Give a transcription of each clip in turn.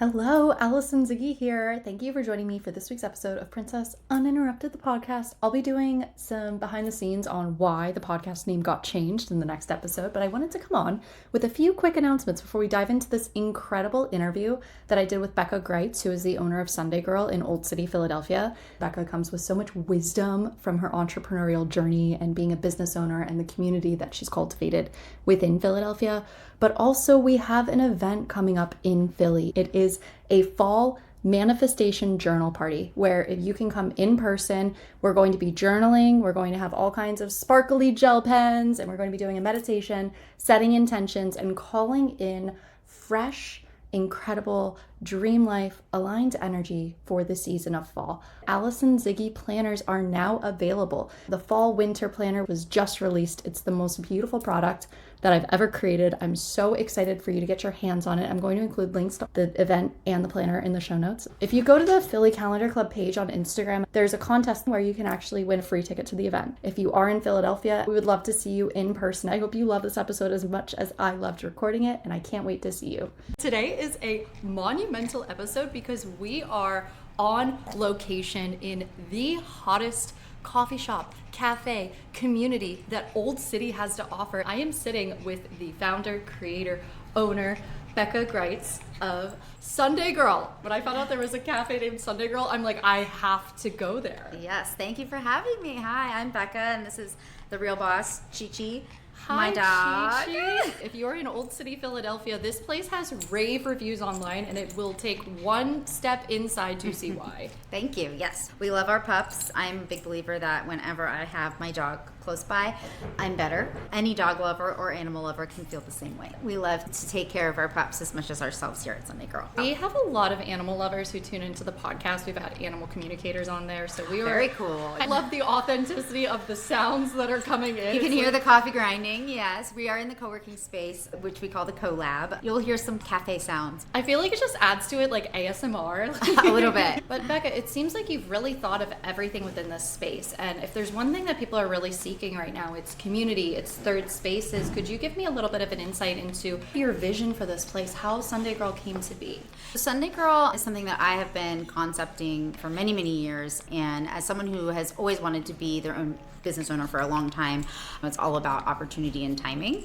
Hello, Allison Ziggy here. Thank you for joining me for this week's episode of Princess Uninterrupted, the podcast. I'll be doing some behind the scenes on why the podcast name got changed in the next episode, but I wanted to come on with a few quick announcements before we dive into this incredible interview that I did with Becca Grites, who is the owner of Sunday Girl in Old City, Philadelphia. Becca comes with so much wisdom from her entrepreneurial journey and being a business owner and the community that she's cultivated within Philadelphia. But also we have an event coming up in Philly. It is a fall manifestation journal party where if you can come in person, we're going to be journaling, we're going to have all kinds of sparkly gel pens, and we're going to be doing a meditation, setting intentions, and calling in fresh, incredible, dream life, aligned energy for the season of fall. Allison Ziggy planners are now available. The fall winter planner was just released. It's the most beautiful product that I've ever created. I'm so excited for you to get your hands on it. I'm going to include links to the event and the planner in the show notes. If you go to the Philly Calendar Club page on Instagram, there's a contest where you can actually win a free ticket to the event. If you are in Philadelphia, we would love to see you in person. I hope you love this episode as much as I loved recording it, and I can't wait to see you. Today is a monumental episode because we are on location in the hottest coffee shop, cafe, community that Old City has to offer. I am sitting with the founder, creator, owner, Becca Grites of Sunday Girl. When I found out there was a cafe named Sunday Girl, I'm like, I have to go there. Yes, thank you for having me. Hi, I'm Becca, and this is the real boss, Chi-Chi. Hi, my dog. Chi-Chi. If you're in Old City, Philadelphia, this place has rave reviews online, and it will take one step inside to see why. Thank you. Yes, we love our pups. I'm a big believer that whenever I have my dog close by, I'm better. Any dog lover or animal lover can feel the same way. We love to take care of our pups as much as ourselves here at Sunday Girl. We have a lot of animal lovers who tune into the podcast. We've had animal communicators on there, so we are very cool. I love the authenticity of the sounds that are coming in. You can hear the coffee grinding. Yes, we are in the co-working space, which we call the co-lab. You'll hear some cafe sounds. I feel like it just adds to it like ASMR. A little bit. But Becca, it seems like you've really thought of everything within this space. And if there's one thing that people are really seeking right now, it's community, it's third spaces. Could you give me a little bit of an insight into your vision for this place, how Sunday Girl came to be? Sunday Girl is something that I have been concepting for many, many years. And as someone who has always wanted to be their own business owner for a long time, it's all about opportunity and timing.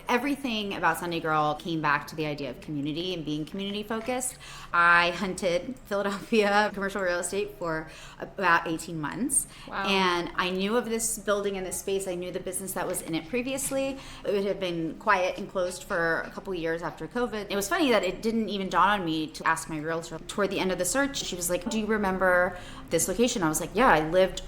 Everything about Sunday Girl came back to the idea of community and being community focused. I hunted Philadelphia commercial real estate for about 18 months. Wow. And I knew of this building and this space. I knew the business that was in it previously. It had been quiet and closed for a couple of years after COVID. It was funny that it didn't even dawn on me to ask my realtor. Toward the end of the search, she was like, do you remember this location? I was like, yeah, I lived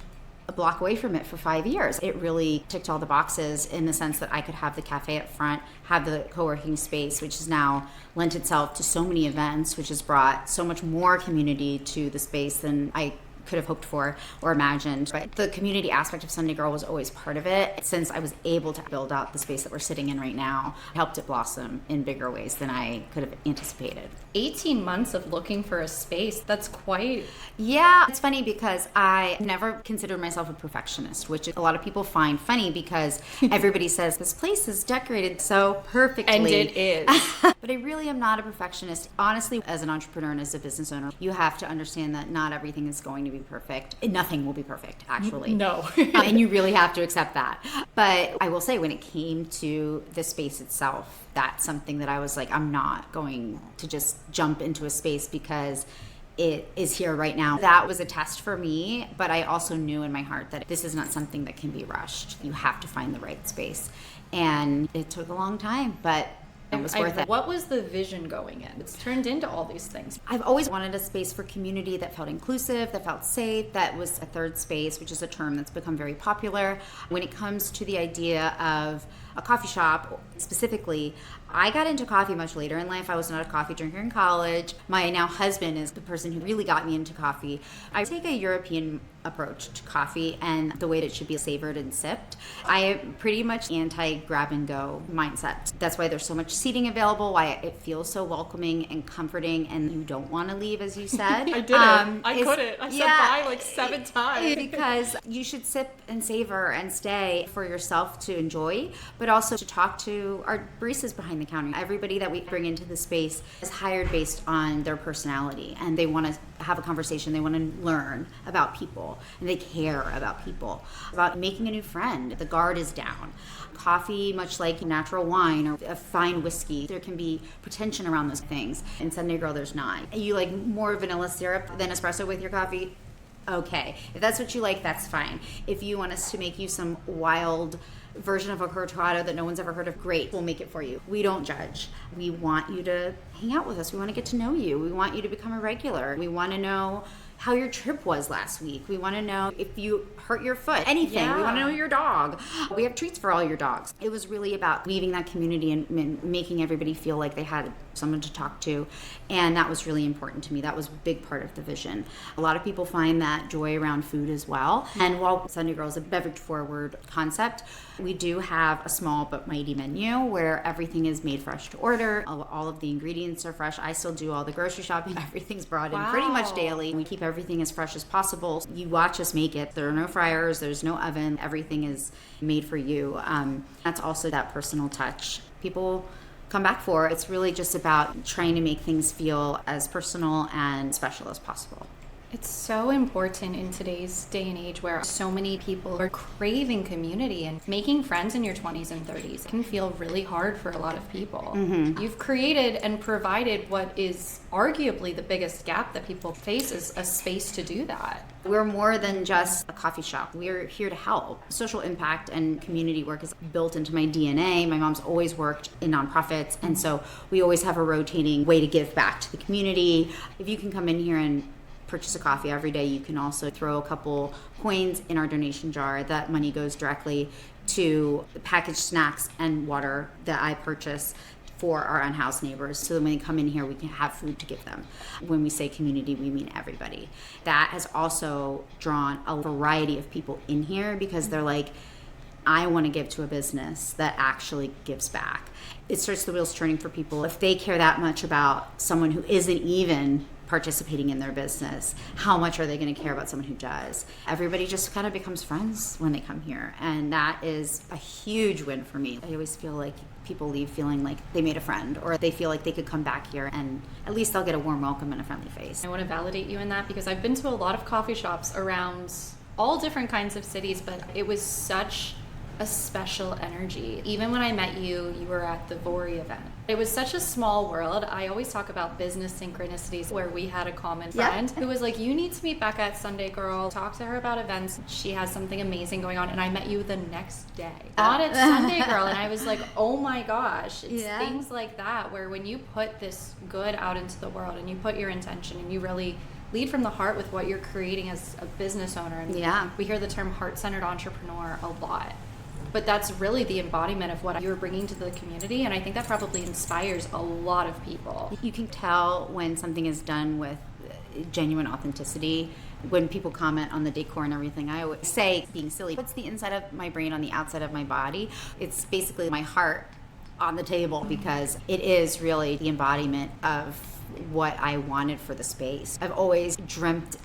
a block away from it for 5 years. It really ticked all the boxes in the sense that I could have the cafe up front, have the co-working space, which has now lent itself to so many events, which has brought so much more community to the space than I could have hoped for or imagined. But the community aspect of Sunday Girl was always part of it. Since I was able to build out the space that we're sitting in right now, it helped it blossom in bigger ways than I could have anticipated. 18 months of looking for a space, that's quite... Yeah, it's funny because I never considered myself a perfectionist, which a lot of people find funny because everybody says this place is decorated so perfectly. And it is. But I really am not a perfectionist. Honestly, as an entrepreneur and as a business owner, you have to understand that not everything is going to be perfect. Nothing will be perfect, actually. No. And you really have to accept that. But I will say when it came to the space itself, that's something that I was like, I'm not going to just jump into a space because it is here right now. That was a test for me, but I also knew in my heart that this is not something that can be rushed. You have to find the right space. And it took a long time, but it was worth it. What was the vision going in? It's turned into all these things. I've always wanted a space for community that felt inclusive, that felt safe, that was a third space, which is a term that's become very popular. When it comes to the idea of a coffee shop specifically, I got into coffee much later in life. I was not a coffee drinker in college. My now husband is the person who really got me into coffee. I take a European approach to coffee and the way that it should be savored and sipped. I am pretty much anti-grab and go mindset. That's why there's so much seating available, why it feels so welcoming and comforting, and you don't want to leave, as you said. I didn't. I couldn't. I said bye like 7 times. Because you should sip and savor and stay for yourself to enjoy, but also to talk to our baristas behind the the counter. Everybody that we bring into the space is hired based on their personality, and they want to have a conversation. They want to learn about people, and they care about people, about making a new friend. The guard is down. Coffee, much like natural wine or a fine whiskey, there can be pretension around those things. In Sunday Girl, there's not. You like more vanilla syrup than espresso with your coffee? Okay. If that's what you like, that's fine. If you want us to make you some wild version of a cortado that no one's ever heard of, great, we'll make it for you. We don't judge. We want you to hang out with us. We want to get to know you. We want you to become a regular. We want to know how your trip was last week. We want to know if you hurt your foot, anything. Yeah. We want to know your dog. We have treats for all your dogs. It was really about weaving that community and making everybody feel like they had someone to talk to. And that was really important to me. That was a big part of the vision. A lot of people find that joy around food as well. And while Sunday Girl is a beverage forward concept, we do have a small but mighty menu where everything is made fresh to order. All of the ingredients are fresh. I still do all the grocery shopping. Everything's brought in pretty much daily. We keep everything as fresh as possible. You watch us make it. There are no fryers. There's no oven. Everything is made for you. That's also that personal touch people come back for. It's really just about trying to make things feel as personal and special as possible. It's so important in today's day and age where so many people are craving community, and making friends in your 20s and 30s can feel really hard for a lot of people. Mm-hmm. You've created and provided what is arguably the biggest gap that people face, is a space to do that. We're more than just a coffee shop. We're here to help. Social impact and community work is built into my DNA. My mom's always worked in nonprofits, and so we always have a rotating way to give back to the community. If you can come in here and purchase a coffee every day, you can also throw a couple coins in our donation jar. That money goes directly to the packaged snacks and water that I purchase for our unhoused neighbors, so that when they come in here, we can have food to give them. When we say community, we mean everybody. That has also drawn a variety of people in here because they're like, I want to give to a business that actually gives back. It starts the wheels turning for people. If they care that much about someone who isn't even participating in their business, how much are they going to care about someone who does? Everybody just kind of becomes friends when they come here, and that is a huge win for me. I always feel like people leave feeling like they made a friend, or they feel like they could come back here and at least they'll get a warm welcome and a friendly face. I want to validate you in that because I've been to a lot of coffee shops around all different kinds of cities, but it was such a special energy. Even when I met you, you were at the Vori event. It was such a small world. I always talk about business synchronicities where we had a common friend who was like, you need to meet Becca at Sunday Girl, talk to her about events. She has something amazing going on. And I met you the next day, not at Sunday Girl. And I was like, oh my gosh. It's things like that where when you put this good out into the world and you put your intention and you really lead from the heart with what you're creating as a business owner. And we hear the term heart-centered entrepreneur a lot. But that's really the embodiment of what you're bringing to the community, and I think that probably inspires a lot of people. You can tell when something is done with genuine authenticity. When people comment on the decor and everything, I always say, being silly, what's the inside of my brain on the outside of my body? It's basically my heart on the table, because it is really the embodiment of what I wanted for the space. I've always dreamt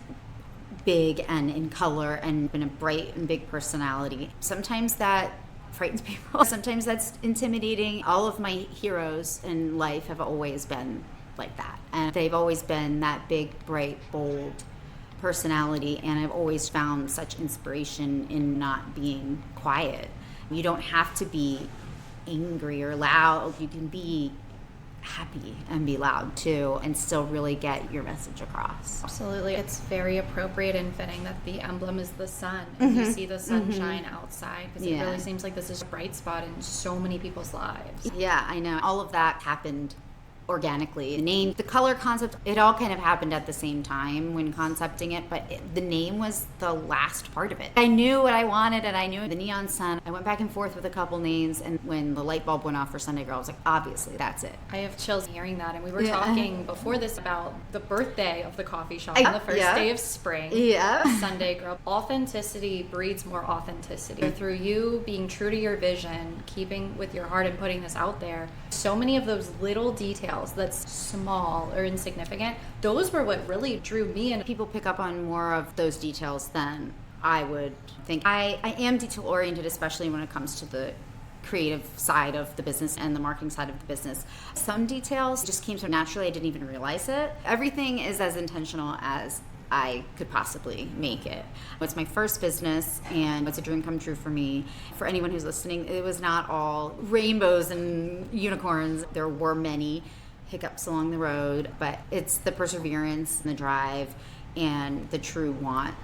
big and in color and been a bright and big personality. Sometimes that frightens people. Sometimes that's intimidating. All of my heroes in life have always been like that. And they've always been that big, bright, bold personality. And I've always found such inspiration in not being quiet. You don't have to be angry or loud. You can be happy and be loud too, and still really get your message across. Absolutely. It's very appropriate and fitting that the emblem is the sun, and you see the sunshine outside, because it really seems like this is a bright spot in so many people's lives. Yeah, I know. All of that happened organically. The name, the color concept, it all kind of happened at the same time when concepting it, but the name was the last part of it. I knew what I wanted, and I knew the neon sun. I went back and forth with a couple names, and when the light bulb went off for Sunday Girl, I was like, obviously, that's it. I have chills hearing that, and we were talking before this about the birthday of the coffee shop on the first day of spring. Sunday Girl. Authenticity breeds more authenticity. Through you being true to your vision, keeping with your heart and putting this out there, so many of those little details that's small or insignificant, those were what really drew me in. People pick up on more of those details than I would think. I am detail oriented, especially when it comes to the creative side of the business and the marketing side of the business. Some details just came so naturally I didn't even realize it. Everything is as intentional as I could possibly make it. It's my first business and it's a dream come true for me. For anyone who's listening, it was not all rainbows and unicorns. There were many hiccups along the road, but it's the perseverance and the drive and the true want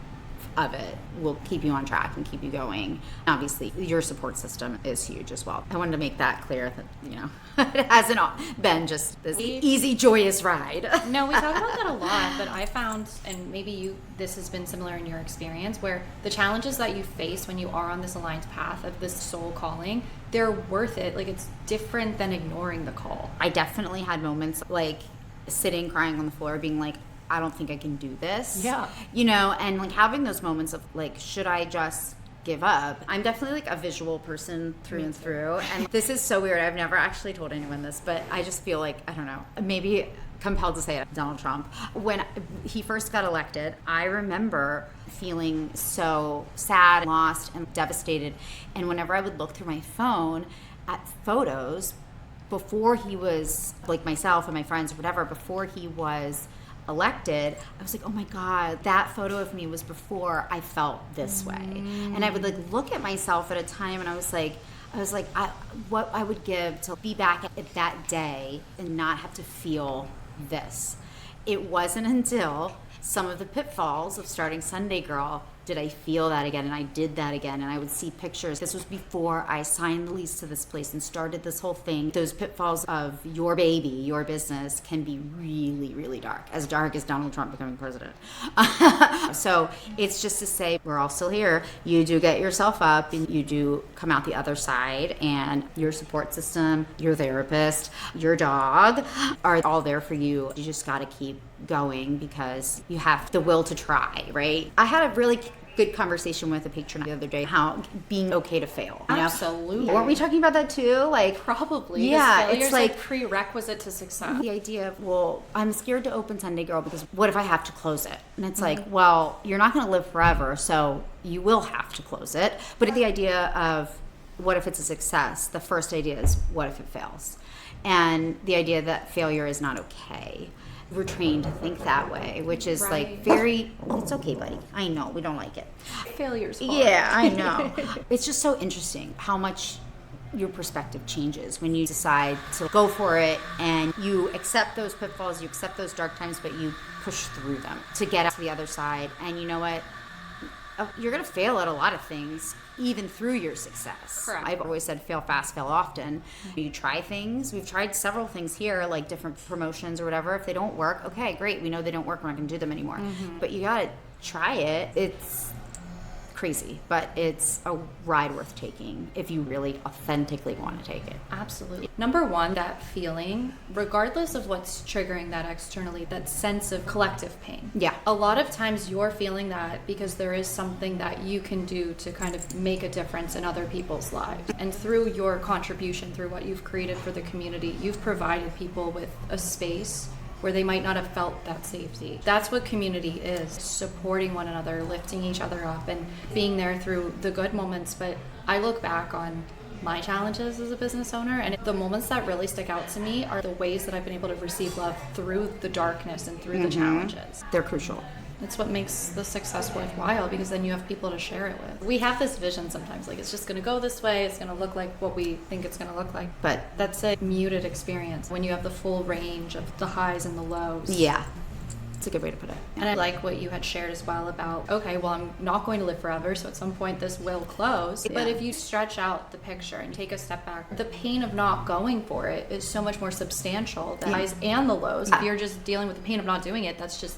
of it will keep you on track and keep you going. Obviously, your support system is huge as well. I wanted to make that clear that, it hasn't been just this easy, joyous ride. No, we talk about that a lot, but I found, and maybe this has been similar in your experience, where the challenges that you face when you are on this aligned path of this soul calling, they're worth it. Like, it's different than ignoring the call. I definitely had moments like sitting, crying on the floor, being like, I don't think I can do this. Yeah. And like having those moments of like, should I just give up? I'm definitely like a visual person through and through. And this is so weird. I've never actually told anyone this, but I just feel like, I don't know, maybe compelled to say it, Donald Trump. When he first got elected, I remember feeling so sad, lost, and devastated. And whenever I would look through my phone at photos before he was, like myself and my friends or whatever, before he was elected, I was like, oh my God, that photo of me was before I felt this way. And I would like look at myself at a time and I was like, what I would give to be back at that day and not have to feel this. It wasn't until some of the pitfalls of starting Sunday Girl did I feel that again, and I did that again, and I would see pictures. This was before I signed the lease to this place and started this whole thing. Those pitfalls of your baby, your business, can be really, really dark as Donald Trump becoming president. So it's just to say, we're all still here. You do get yourself up, and you do come out the other side, and your support system, your therapist, your dog are all there for you. You just got to keep going because you have the will to try, right? I had a really good conversation with a patron the other day, how being okay to fail. Absolutely. Weren't we talking about that too? Like, probably. Yeah, it's like prerequisite to success. The idea of, well, I'm scared to open Sunday Girl because what if I have to close it? And it's like, well, you're not going to live forever, so you will have to close it. But the idea of what if it's a success, the first idea is what if it fails? And the idea that failure is not okay. We're trained to think that way, which is like very, it's okay, buddy. I know, we don't like it. Failure's hard. Yeah, I know. It's just so interesting how much your perspective changes when you decide to go for it and you accept those pitfalls, you accept those dark times, but you push through them to get out to the other side. And you know what? You're going to fail at a lot of things, even through your success. Correct. I've always said fail fast, fail often. You try things. We've tried several things here, like different promotions or whatever. If they don't work, okay, great. We know they don't work. We're not going to do them anymore. But you got to try it. It's crazy, but it's a ride worth taking if you really authentically want to take it. Absolutely. Number one, that feeling, regardless of what's triggering that externally, that sense of collective pain. Yeah. A lot of times you're feeling that because there is something that you can do to kind of make a difference in other people's lives. And through your contribution, through what you've created for the community, you've provided people with a space where they might not have felt that safety. That's what community is, supporting one another, lifting each other up, and being there through the good moments. But I look back on my challenges as a business owner, and the moments that really stick out to me are the ways that I've been able to receive love through the darkness and through the challenges. They're crucial. It's what makes the success worthwhile, because then you have people to share it with. We have this vision sometimes, like it's just going to go this way, it's going to look like what we think it's going to look like. But that's a muted experience when you have the full range of the highs and the lows. Yeah. It's a good way to put it. And I like what you had shared as well about, okay, well, I'm not going to live forever, so at some point this will close. Yeah. But if you stretch out the picture and take a step back, the pain of not going for it is so much more substantial, the highs and the lows. If you're just dealing with the pain of not doing it, that's just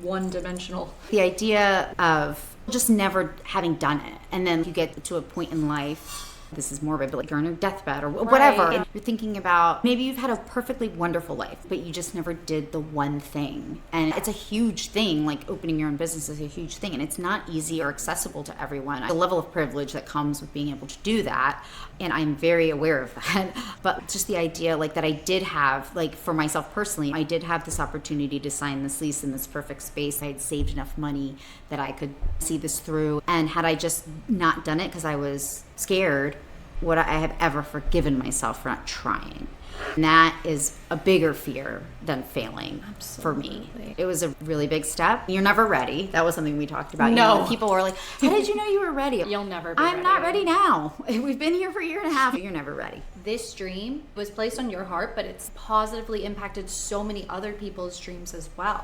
one-dimensional. The idea of just never having done it, and then you get to a point in life, this is morbid, but like you're on your deathbed or whatever, and you're thinking about maybe you've had a perfectly wonderful life, but you just never did the one thing. And it's a huge thing. Like opening your own business is a huge thing, and it's not easy or accessible to everyone. The level of privilege that comes with being able to do that, and I'm very aware of that. But just the idea like that I did have, like for myself personally, I did have this opportunity to sign this lease in this perfect space. I had saved enough money that I could see this through. And had I just not done it because I was scared, what I have ever forgiven myself for not trying. And that is a bigger fear than failing for me. It was a really big step. You're never ready. That was something we talked about. No. You know, people were like, how did you know you were ready? You'll never be I'm not ready now. We've been here for a year and a half. You're never ready. This dream was placed on your heart, but it's positively impacted so many other people's dreams as well.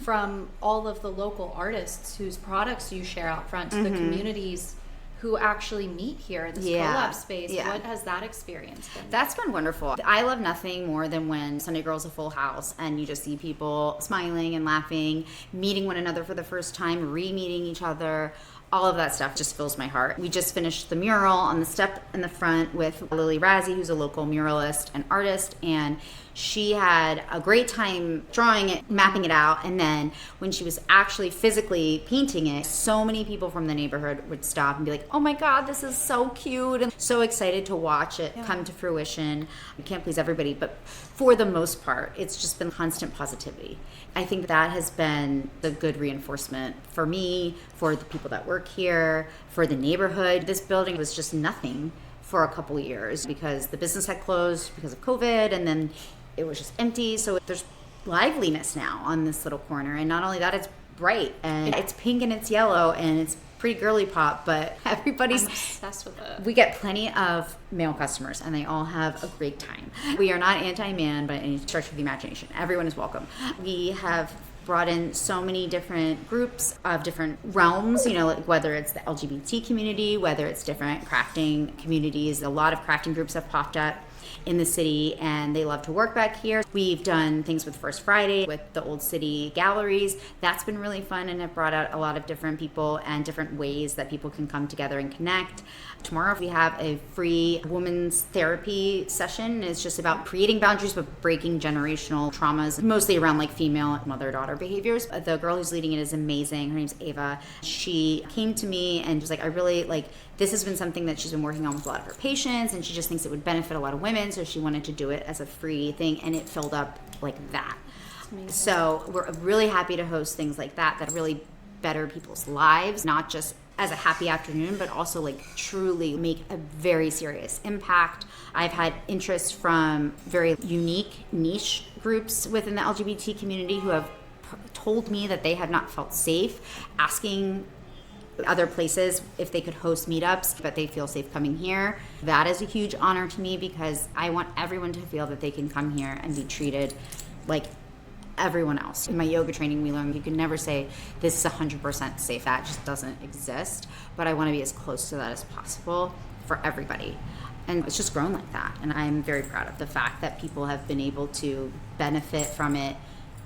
From all of the local artists whose products you share out front to the communities who actually meet here in this co-op space. What has that experience been? That's been wonderful. I love nothing more than when Sunday Girl's a full house and you just see people smiling and laughing, meeting one another for the first time, re-meeting each other. All of that stuff just fills my heart. We just finished the mural on the step in the front with Lily Razzie, who's a local muralist and artist, and she had a great time drawing it, mapping it out, and then when she was actually physically painting it, so many people from the neighborhood would stop and be like, oh my God, this is so cute, and so excited to watch it come to fruition. You can't please everybody, but for the most part, it's just been constant positivity. I think that has been the good reinforcement for me, for the people that work here, for the neighborhood. This building was just nothing for a couple of years because the business had closed because of COVID, and then it was just empty. So there's liveliness now on this little corner. And not only that, it's bright and it's pink and it's yellow and it's pretty girly pop, but everybody's I'm obsessed with it. We get plenty of male customers and they all have a great time. We are not anti-man by any stretch of the imagination. Everyone is welcome. We have brought in so many different groups of different realms, you know, like whether it's the LGBT community, whether it's different crafting communities. A lot of crafting groups have popped up in the city and they love to work back here. We've done things with First Friday, with the Old City galleries. That's been really fun and it brought out a lot of different people and different ways that people can come together and connect. Tomorrow we have a free women's therapy session. It's just about creating boundaries but breaking generational traumas, mostly around like female mother-daughter behaviors. The girl who's leading it is amazing. Her name's Ava. She came to me and was like, I really like, this has been something that she's been working on with a lot of her patients and she just thinks it would benefit a lot of women, so she wanted to do it as a free thing and it filled up like that. So we're really happy to host things like that really better people's lives, not just as a happy afternoon, but also like truly make a very serious impact. I've had interest from very unique niche groups within the LGBT community who have told me that they have not felt safe asking other places if they could host meetups, but they feel safe coming here. That is a huge honor to me because I want everyone to feel that they can come here and be treated like everyone else. In my yoga training, we learned you can never say this is 100% safe. That just doesn't exist. But I want to be as close to that as possible for everybody. And it's just grown like that. And I'm very proud of the fact that people have been able to benefit from it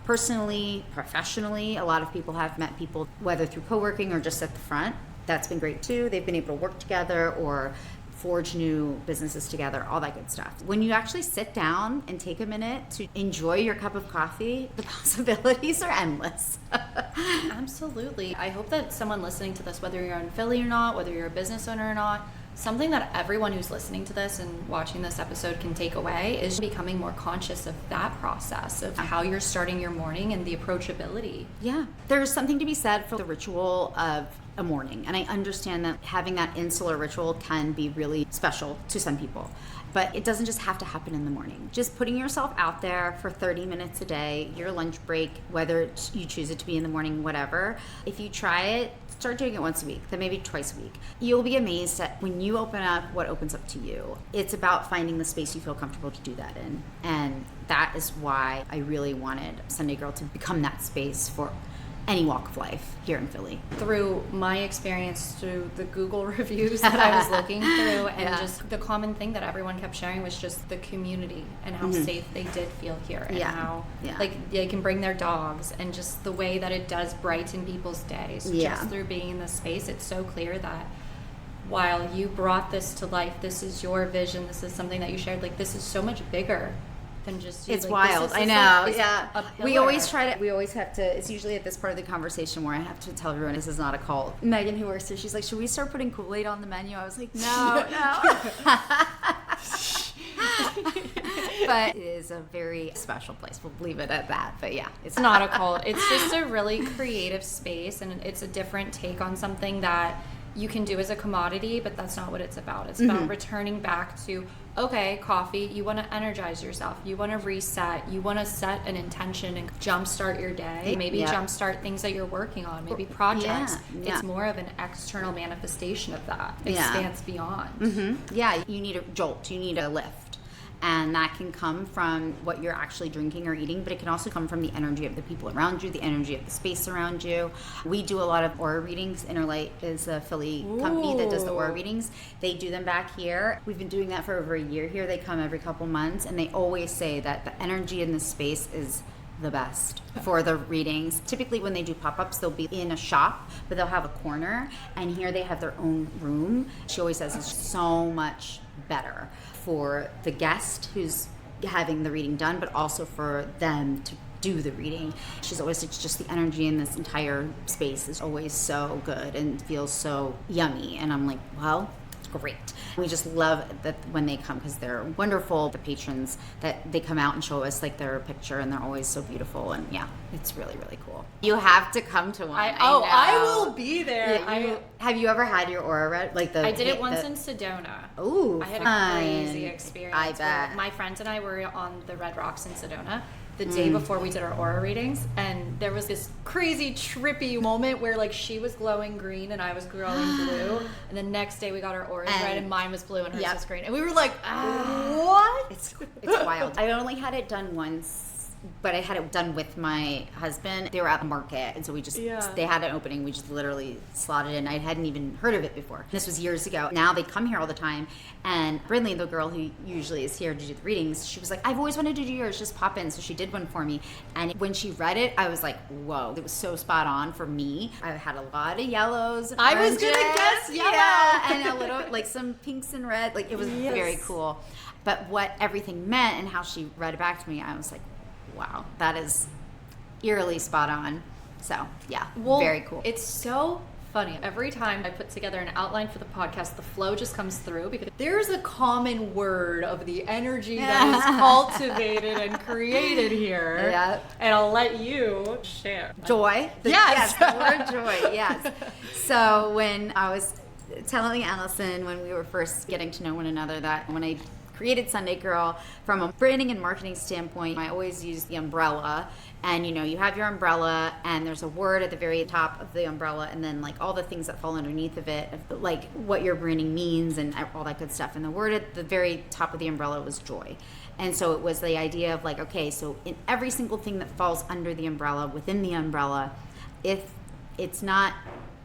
personally, professionally. A lot of people have met people, whether through co-working or just at the front. That's been great too. They've been able to work together or forge new businesses together, all that good stuff. When you actually sit down and take a minute to enjoy your cup of coffee, the possibilities are endless. Absolutely. I hope that someone listening to this, whether you're in Philly or not, whether you're a business owner or not, something that everyone who's listening to this and watching this episode can take away is becoming more conscious of that process, of how you're starting your morning and the approachability. Yeah. There's something to be said for the ritual of a morning. And I understand that having that insular ritual can be really special to some people. But it doesn't just have to happen in the morning. Just putting yourself out there for 30 minutes a day, your lunch break, whether you choose it to be in the morning, whatever. If you try it, start doing it once a week, then maybe twice a week. You'll be amazed at when you open up, what opens up to you. It's about finding the space you feel comfortable to do that in. And that is why I really wanted Sunday Girl to become that space for any walk of life here in Philly. Through my experience, through the Google reviews that I was looking through, and just the common thing that everyone kept sharing was just the community and how safe they did feel here, and how like they can bring their dogs, and just the way that it does brighten people's days. Just through being in this space, it's so clear that while you brought this to life, this is your vision, this is something that you shared, like this is so much bigger than just you. It's like, wild. I know. Like, we always have to, it's usually at this part of the conversation where I have to tell everyone this is not a cult. Megan, who works here, she's like, should we start putting Kool-Aid on the menu? I was like, no. But it is a very special place. We'll leave it at that. But yeah, it's not a cult. It's just a really creative space, and it's a different take on something that you can do as a commodity, but that's not what it's about. It's about returning back to, okay, coffee, you want to energize yourself, you want to reset, you want to set an intention and jumpstart your day, maybe jumpstart things that you're working on, maybe projects. It's more of an external manifestation of that. Expands beyond. Yeah, you need a jolt, you need a lift. And that can come from what you're actually drinking or eating, but it can also come from the energy of the people around you, the energy of the space around you. We do a lot of aura readings. Interlight is a Philly company that does the aura readings. They do them back here. We've been doing that for over a year here. They come every couple months, and they always say that the energy in this space is the best for the readings. Typically when they do pop-ups, they'll be in a shop, but they'll have a corner, and here they have their own room. She always says it's so much better for the guest who's having the reading done, but also for them to do the reading. She's always, it's just the energy in this entire space is always so good and feels so yummy. And I'm like, well, great. We just love that when they come, because they're wonderful. The patrons that they come out and show us like their picture, and they're always so beautiful. And yeah, it's really, really cool. You have to come to one. I will be there. Yeah, have you ever had your aura read? I did it once in Sedona. Oh, I had a crazy experience. I bet. My friends and I were on the Red Rocks in Sedona the day before we did our aura readings, and there was this crazy trippy moment where like she was glowing green and I was glowing blue, and the next day we got our auras right, and mine was blue and hers was green, and we were like, what? It's wild. I only had it done once, but I had it done with my husband. They were at the market, and so we just, they had an opening. We just literally slotted in. I hadn't even heard of it before. This was years ago. Now they come here all the time, and Brindley, the girl who usually is here to do the readings, she was like, I've always wanted to do yours, just pop in. So she did one for me, and when she read it, I was like, whoa, it was so spot on for me. I had a lot of yellows. I was gonna guess yellow. And a little, like some pinks and red. Like it was very cool. But what everything meant and how she read it back to me, I was like, wow, that is eerily spot on. So yeah, very cool. It's so funny. Every time I put together an outline for the podcast, the flow just comes through because there's a common word of the energy that is cultivated and created here. Yeah. And I'll let you share. Joy. Yes. The word joy, yes. So when I was telling Allison when we were first getting to know one another that when I created Sunday Girl from a branding and marketing standpoint, I always use the umbrella. And you have your umbrella, and there's a word at the very top of the umbrella, and then like all the things that fall underneath of it, like what your branding means and all that good stuff. And the word at the very top of the umbrella was joy. And so it was the idea of like, okay, so in every single thing that falls under the umbrella, within the umbrella, if it's not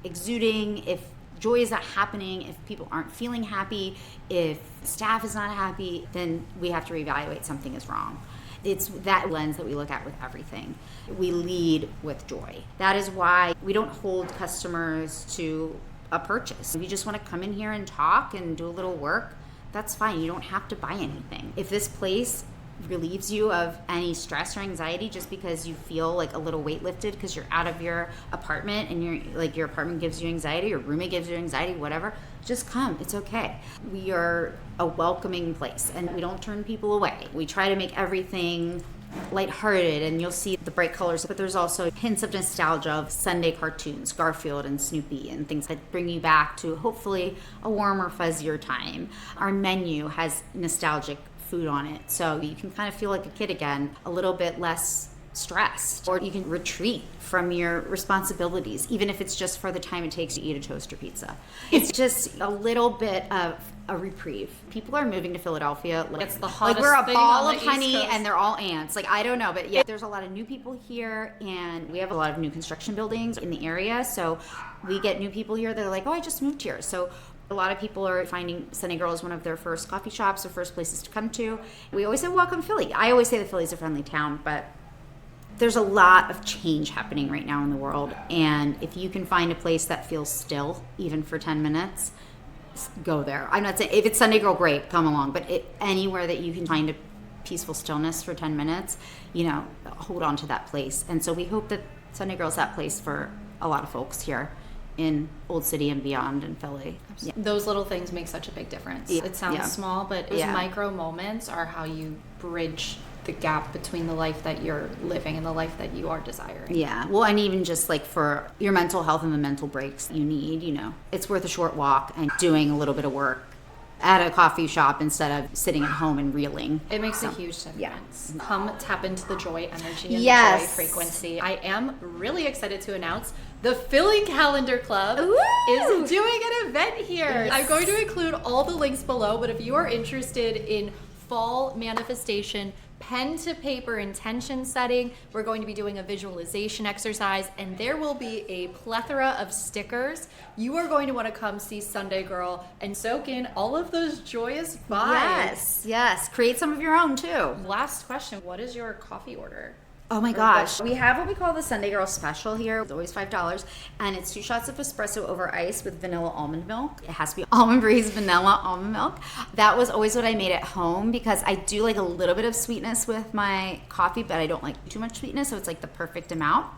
exuding, if joy is not happening, if people aren't feeling happy, if staff is not happy, then we have to reevaluate something is wrong. It's that lens that we look at with everything. We lead with joy. That is why we don't hold customers to a purchase. If you just want to come in here and talk and do a little work, that's fine. You don't have to buy anything. If this place relieves you of any stress or anxiety just because you feel like a little weight lifted because you're out of your apartment and your apartment gives you anxiety, your roommate gives you anxiety, whatever, just come. It's okay. We are a welcoming place and we don't turn people away. We try to make everything lighthearted, and you'll see the bright colors, but there's also hints of nostalgia of Sunday cartoons, Garfield and Snoopy, and things that bring you back to hopefully a warmer, fuzzier time. Our menu has nostalgic food on it, so you can kind of feel like a kid again, a little bit less stressed, or you can retreat from your responsibilities, even if it's just for the time it takes to eat a toaster pizza. It's just a little bit of a reprieve. People are moving to Philadelphia. It's the hottest we're a thing ball on of the East honey Coast. and they're all ants. I don't know, but yeah, there's a lot of new people here, and we have a lot of new construction buildings in the area, so we get new people here that are like, oh, I just moved here. So a lot of people are finding Sunday Girl as one of their first coffee shops or first places to come to. We always say, welcome Philly. I always say that Philly's a friendly town, but there's a lot of change happening right now in the world. And if you can find a place that feels still, even for 10 minutes, go there. I'm not saying, if it's Sunday Girl, great, come along. But anywhere that you can find a peaceful stillness for 10 minutes, hold on to that place. And so we hope that Sunday Girl's that place for a lot of folks here in Old City and beyond in Philly. Yeah. Those little things make such a big difference. It sounds small, but those micro moments are how you bridge the gap between the life that you're living and the life that you are desiring. Yeah. Well, and even just like for your mental health and the mental breaks you need, it's worth a short walk and doing a little bit of work at a coffee shop instead of sitting at home and reeling. It makes a huge difference. Yeah. Come tap into the joy energy and Yes. the joy frequency. I am really excited to announce the Filling Calendar Club is doing an event here. I'm going to include all the links below, but if you are interested in fall manifestation, pen to paper intention setting, we're going to be doing a visualization exercise, and there will be a plethora of stickers. You are going to want to come see Sunday Girl and soak in all of those joyous vibes. Yes. Create some of your own too. Last question, what is your coffee order? Oh my gosh. We have what we call the Sunday Girl Special here. It's always $5. And it's 2 shots of espresso over ice with vanilla almond milk. It has to be Almond Breeze vanilla almond milk. That was always what I made at home because I do like a little bit of sweetness with my coffee, but I don't like too much sweetness, so it's like the perfect amount.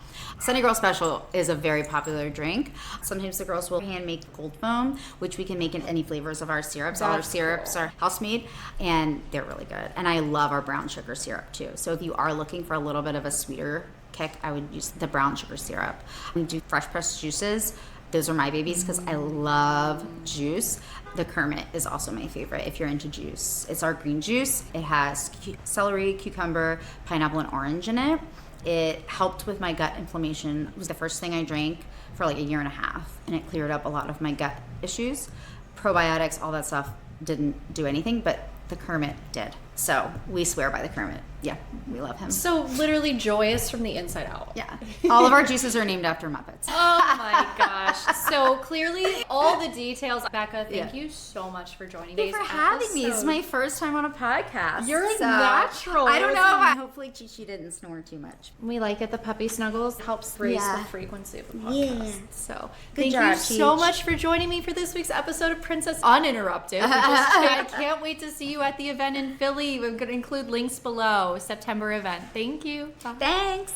Sunday Girl Special is a very popular drink. Sometimes the girls will hand make cold foam, which we can make in any flavors of our syrups. All our syrups are house made, and they're really good. And I love our brown sugar syrup too. So if you are looking for a little bit of a sweeter kick, I would use the brown sugar syrup. We do fresh pressed juices. Those are my babies because I love juice. The Kermit is also my favorite if you're into juice. It's our green juice. It has celery, cucumber, pineapple, and orange in it. It helped with my gut inflammation. It was the first thing I drank for like a year and a half, and it cleared up a lot of my gut issues. Probiotics, all that stuff didn't do anything, but the Kermit did. So we swear by the Kermit. Yeah, we love him. So literally joyous from the inside out. Yeah. All of our juices are named after Muppets. Oh my gosh. So clearly all the details. Becca, thank you so much for joining me. Thank you for having me. This is my first time on a podcast. You're a natural. I don't know. Hopefully Chi didn't snore too much. We like it. The puppy snuggles helps raise the frequency of the podcast. Yeah. So Good thank job, you so Cheech. much for joining me for this week's episode of Princess Uninterrupted. I can't wait to see you at the event in Philly. We're going to include links below. September event. Thank you. Bye. Thanks.